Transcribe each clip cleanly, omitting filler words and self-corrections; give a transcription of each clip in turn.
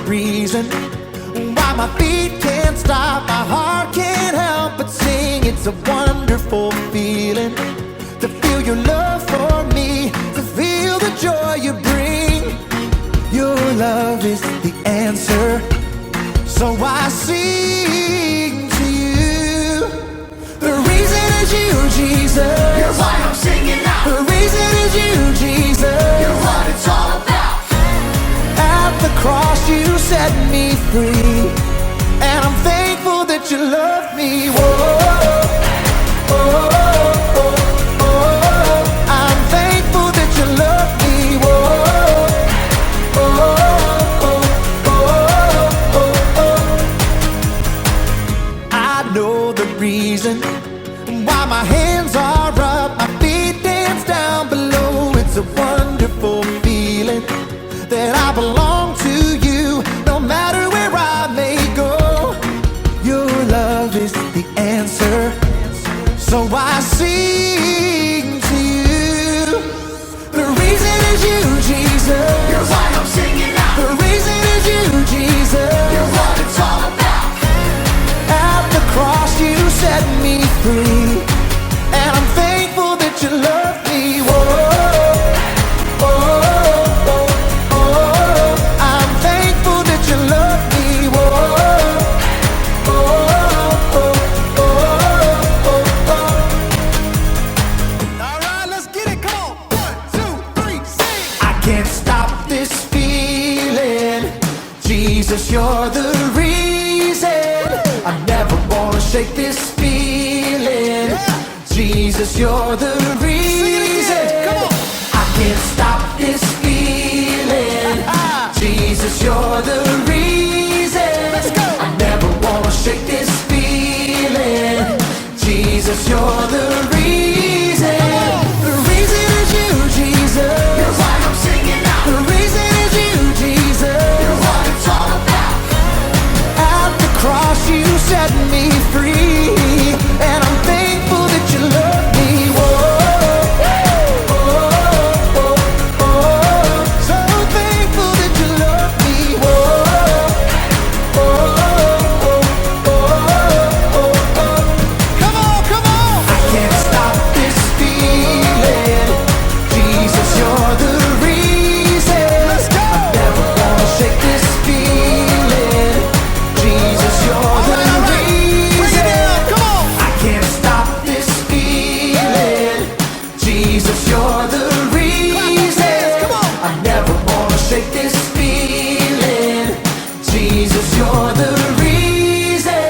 reason why my feet can't stop, my heart can't help but sing. It's a wonderful feeling to feel your love for me, to feel the joy you bring. Your love is the answer, so I sing to you. The reason is you, Jesus. You're why I'm singing now. The reason is you, Jesus. You're what it's all about. At the cross you set me free, and I'm thankful that you love me. Whoa, oh, oh, oh, oh. I'm thankful that you love me. Whoa, oh, oh, oh, oh, oh. I know the reason why my hands are up, my feet dance down below. It's a wonderful feeling that I belong to you, no matter where I may go. Your love love is the answer. So I sing to you. The reason is you, Jesus. You're why I'm singing out. The reason is you, Jesus. You're what it's all about. At the cross you set me free, and I'm thankful that you love me. Whoa, oh, oh, oh. I'm thankful that you love me. Whoa, oh, oh, oh, oh, oh. All right, let's get it. Come on. 1, 2, 3, sing. I can't stop this feeling. Jesus, you're the reason. I never wanna shake this feeling. Jesus, you're the reason. I can't stop this feeling. Jesus, you're the reason. I never wanna shake this feeling. Jesus, you're the reason. The reason is you, Jesus. You're why I'm singing out. The reason is you, Jesus. You're what it's all about. At the cross you set me free, and I'm thankful that you love me. Whoa, oh, oh, oh. So thankful that you love me. Whoa, oh, oh, oh, oh. Come on, come on. I can't stop this feeling. Jesus, you're the reason. Let's go. I never wanna shake this feeling. Jesus, you're the reason. Come on. I can't stop this feeling. Jesus, you're the reason. Come on. I never wanna shake this feeling. Jesus, you're the reason.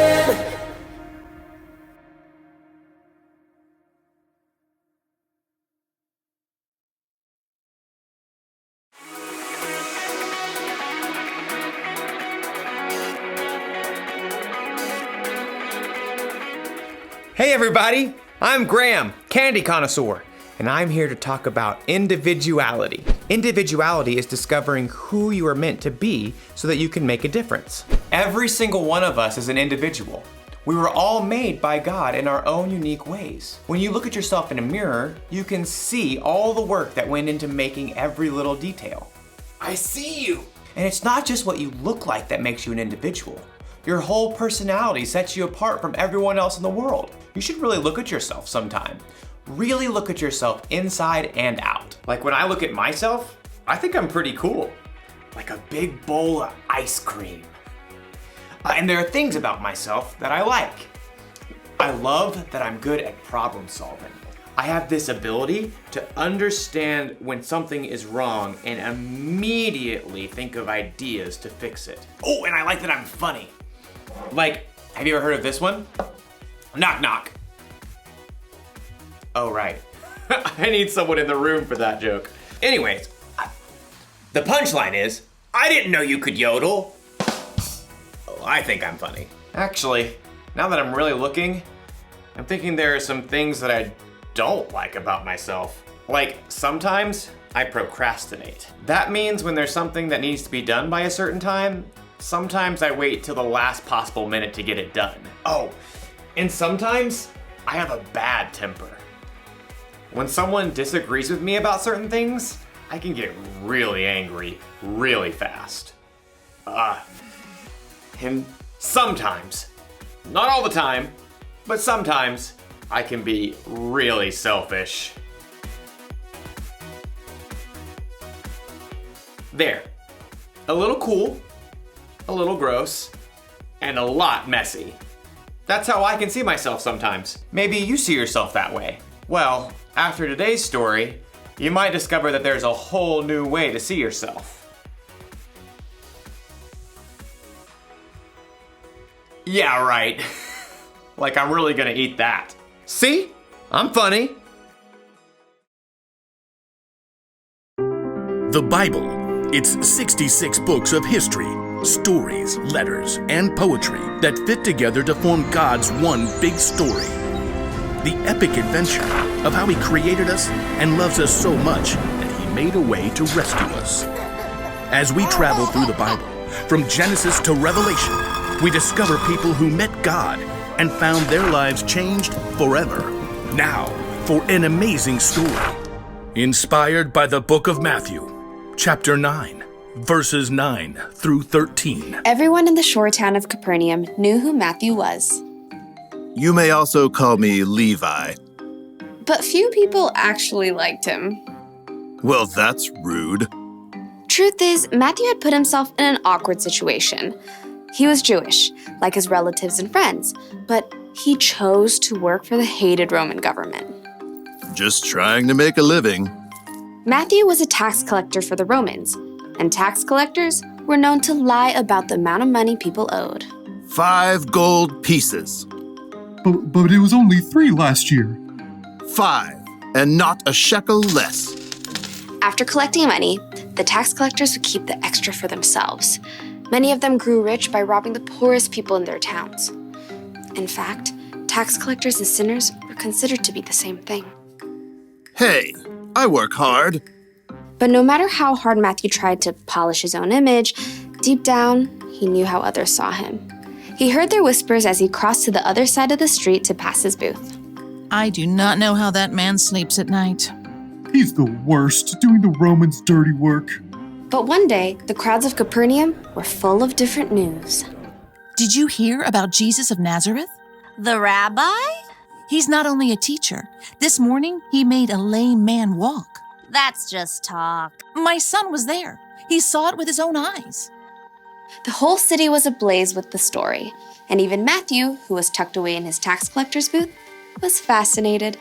Hey everybody, I'm Graham, candy connoisseur, and I'm here to talk about individuality. Individuality is discovering who you are meant to be so that you can make a difference. Every single one of us is an individual. We were all made by God in our own unique ways. When you look at yourself in a mirror, you can see all the work that went into making every little detail. I see you! And it's not just what you look like that makes you an individual. Your whole personality sets you apart from everyone else in the world. You should really look at yourself sometime. Really look at yourself inside and out. Like when I look at myself, I think I'm pretty cool. Like a big bowl of ice cream. And there are things about myself that I like. I love that I'm good at problem solving. I have this ability to understand when something is wrong and immediately think of ideas to fix it. Oh, and I like that I'm funny. Like, have you ever heard of this one? Knock, knock. Oh, right. I need someone in the room for that joke. Anyways, the punchline is, I didn't know you could yodel. Oh, I think I'm funny. Actually, now that I'm really looking, I'm thinking there are some things that I don't like about myself. Like, sometimes I procrastinate. That means when there's something that needs to be done by a certain time, sometimes I wait till the last possible minute to get it done. Oh, and sometimes I have a bad temper. When someone disagrees with me about certain things, I can get really angry really fast. And sometimes, not all the time, but sometimes I can be really selfish. There, a little cool, a little gross, and a lot messy. That's how I can see myself sometimes. Maybe you see yourself that way. Well, after today's story, you might discover that there's a whole new way to see yourself. Yeah, right. Like I'm really gonna eat that. See? I'm funny. The Bible. It's 66 books of history, stories, letters, and poetry that fit together to form God's one big story. The epic adventure of how He created us and loves us so much that He made a way to rescue us. As we travel through the Bible, from Genesis to Revelation, we discover people who met God, and found their lives changed forever. Now, for an amazing story. Inspired by the book of Matthew, chapter 9, verses 9 through 13. Everyone in the shore town of Capernaum knew who Matthew was. You may also call me Levi. But few people actually liked him. Well, that's rude. Truth is, Matthew had put himself in an awkward situation. He was Jewish, like his relatives and friends, but he chose to work for the hated Roman government. Just trying to make a living. Matthew was a tax collector for the Romans, and tax collectors were known to lie about the amount of money people owed. 5 gold pieces. But it was only 3 last year. 5, and not a shekel less. After collecting money, the tax collectors would keep the extra for themselves. Many of them grew rich by robbing the poorest people in their towns. In fact, tax collectors and sinners were considered to be the same thing. Hey, I work hard. But no matter how hard Matthew tried to polish his own image, deep down, he knew how others saw him. He heard their whispers as he crossed to the other side of the street to pass his booth. I do not know how that man sleeps at night. He's the worst, doing the Romans' dirty work. But one day, the crowds of Capernaum were full of different news. Did you hear about Jesus of Nazareth? The rabbi? He's not only a teacher. This morning, he made a lame man walk. That's just talk. My son was there. He saw it with his own eyes. The whole city was ablaze with the story, and even Matthew, who was tucked away in his tax collector's booth, was fascinated.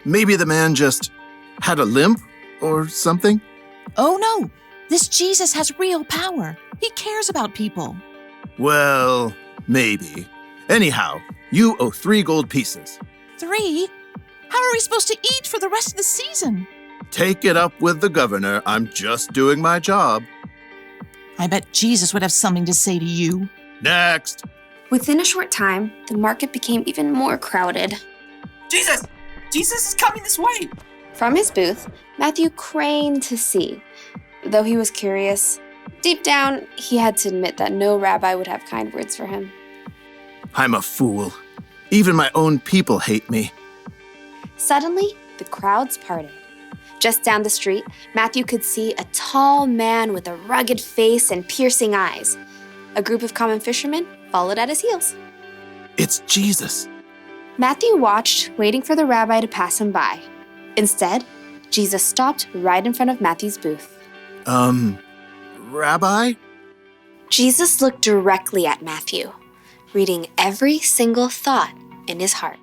Maybe the man just had a limp or something? Oh no, this Jesus has real power. He cares about people. Well, maybe. Anyhow, you owe 3 gold pieces. 3? How are we supposed to eat for the rest of the season? Take it up with the governor. I'm just doing my job. I bet Jesus would have something to say to you. Next. Within a short time, the market became even more crowded. Jesus! Jesus is coming this way! From his booth, Matthew craned to see. Though he was curious, deep down, he had to admit that no rabbi would have kind words for him. I'm a fool. Even my own people hate me. Suddenly, the crowds parted. Just down the street, Matthew could see a tall man with a rugged face and piercing eyes. A group of common fishermen followed at his heels. It's Jesus. Matthew watched, waiting for the rabbi to pass him by. Instead, Jesus stopped right in front of Matthew's booth. Rabbi? Jesus looked directly at Matthew, reading every single thought in his heart.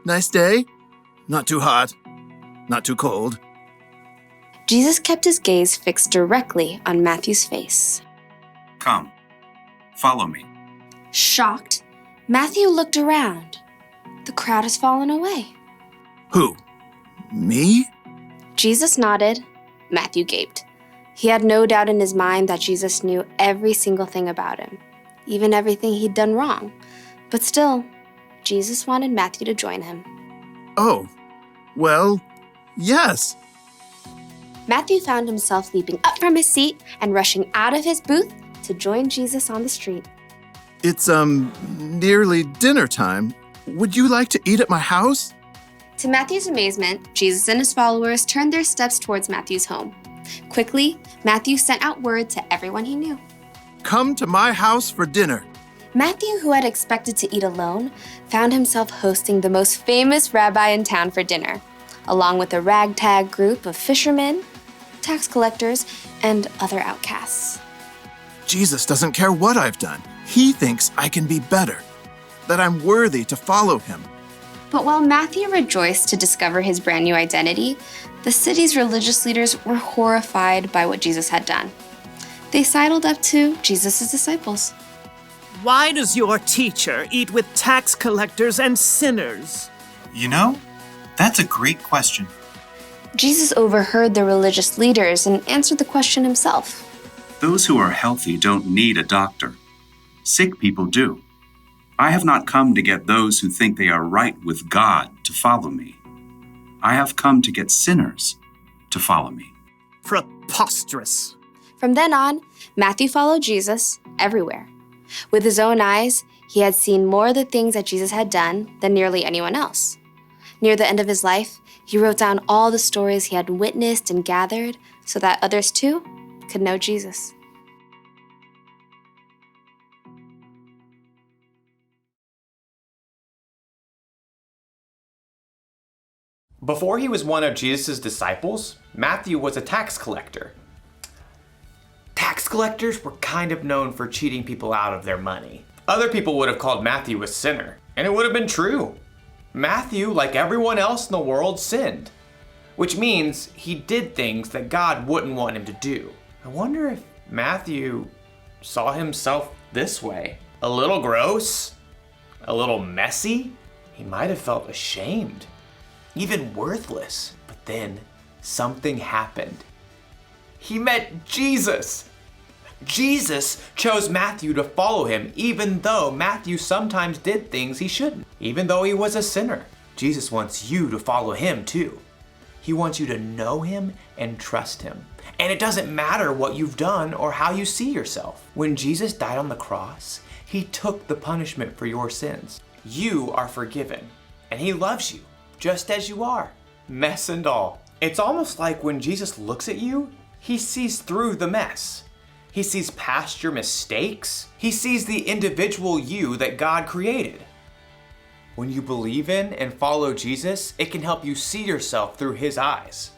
Nice day? Not too hot. Not too cold. Jesus kept his gaze fixed directly on Matthew's face. Come, follow me. Shocked, Matthew looked around. The crowd has fallen away. Who? Me? Jesus nodded. Matthew gaped. He had no doubt in his mind that Jesus knew every single thing about him, even everything he'd done wrong. But still, Jesus wanted Matthew to join him. Oh, well, yes. Matthew found himself leaping up from his seat and rushing out of his booth to join Jesus on the street. It's, nearly dinner time. Would you like to eat at my house? To Matthew's amazement, Jesus and his followers turned their steps towards Matthew's home. Quickly, Matthew sent out word to everyone he knew. Come to my house for dinner. Matthew, who had expected to eat alone, found himself hosting the most famous rabbi in town for dinner, along with a ragtag group of fishermen, tax collectors, and other outcasts. Jesus doesn't care what I've done. He thinks I can be better, that I'm worthy to follow him. But while Matthew rejoiced to discover his brand new identity, the city's religious leaders were horrified by what Jesus had done. They sidled up to Jesus' disciples. Why does your teacher eat with tax collectors and sinners? You know, that's a great question. Jesus overheard the religious leaders and answered the question himself. Those who are healthy don't need a doctor. Sick people do. I have not come to get those who think they are right with God to follow me. I have come to get sinners to follow me. Preposterous. From then on, Matthew followed Jesus everywhere. With his own eyes, He had seen more of the things that Jesus had done than nearly anyone else. Near the end of his life, he wrote down all the stories he had witnessed and gathered so that others too could know Jesus. Before he was one of Jesus' disciples, Matthew was a tax collector. Tax collectors were kind of known for cheating people out of their money. Other people would have called Matthew a sinner, and it would have been true. Matthew, like everyone else in the world, sinned, which means he did things that God wouldn't want him to do. I wonder if Matthew saw himself this way. A little gross, a little messy. He might have felt ashamed, even worthless. But then something happened. He met Jesus. Jesus chose Matthew to follow him, even though Matthew sometimes did things he shouldn't, even though he was a sinner. Jesus wants you to follow him too. He wants you to know him and trust him. And it doesn't matter what you've done or how you see yourself. When Jesus died on the cross, he took the punishment for your sins. You are forgiven, and he loves you just as you are, mess and all. It's almost like when Jesus looks at you, he sees through the mess. He sees past your mistakes. He sees the individual you that God created. When you believe in and follow Jesus, it can help you see yourself through his eyes.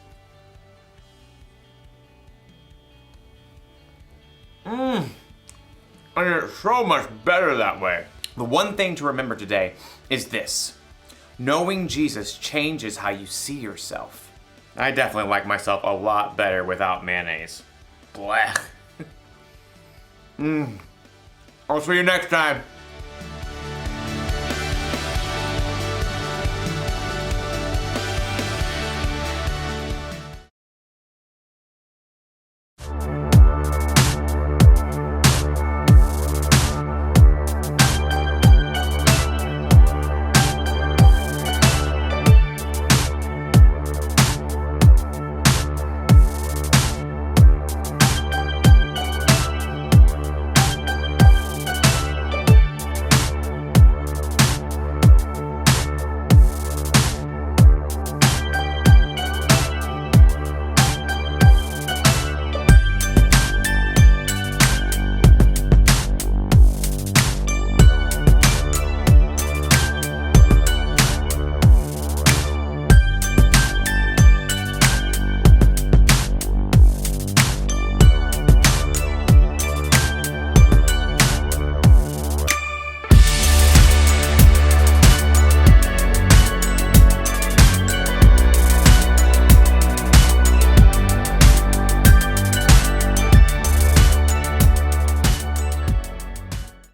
And it's so much better that way. The one thing to remember today is this. Knowing Jesus changes how you see yourself. I definitely like myself a lot better without mayonnaise. Blech. I'll see you next time.